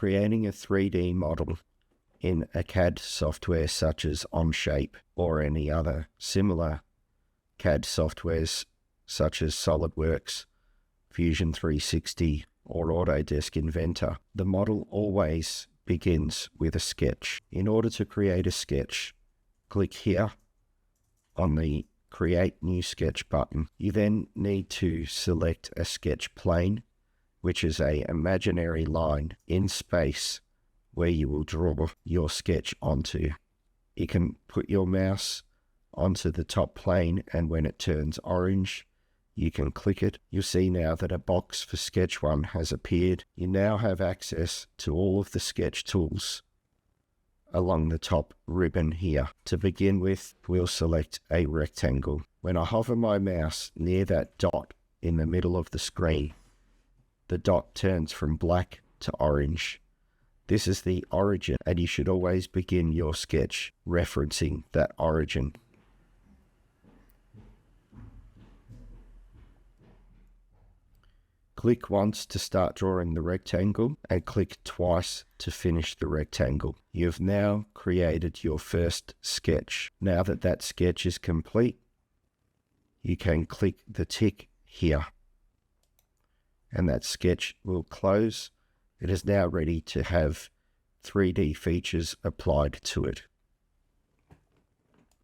creating a 3D model in a CAD software such as Onshape or any other similar CAD softwares such as SolidWorks, Fusion 360, or Autodesk Inventor, the model always begins with a sketch. In order to create a sketch, click here on the Create New Sketch button. You then need to select a sketch plane, which is an imaginary line in space where you will draw your sketch onto. You can put your mouse onto the top plane, and when it turns orange, you can click it. You'll see now that a box for Sketch 1 has appeared. You now have access to all of the sketch tools along the top ribbon here. To begin with, we'll select a rectangle. When I hover my mouse near that dot in the middle of the screen, the dot turns from black to orange. This is the origin, and you should always begin your sketch referencing that origin. Click once to start drawing the rectangle and click twice to finish the rectangle. You have now created your first sketch. Now that that sketch is complete, you can click the tick here, and that sketch will close. It is now ready to have 3D features applied to it.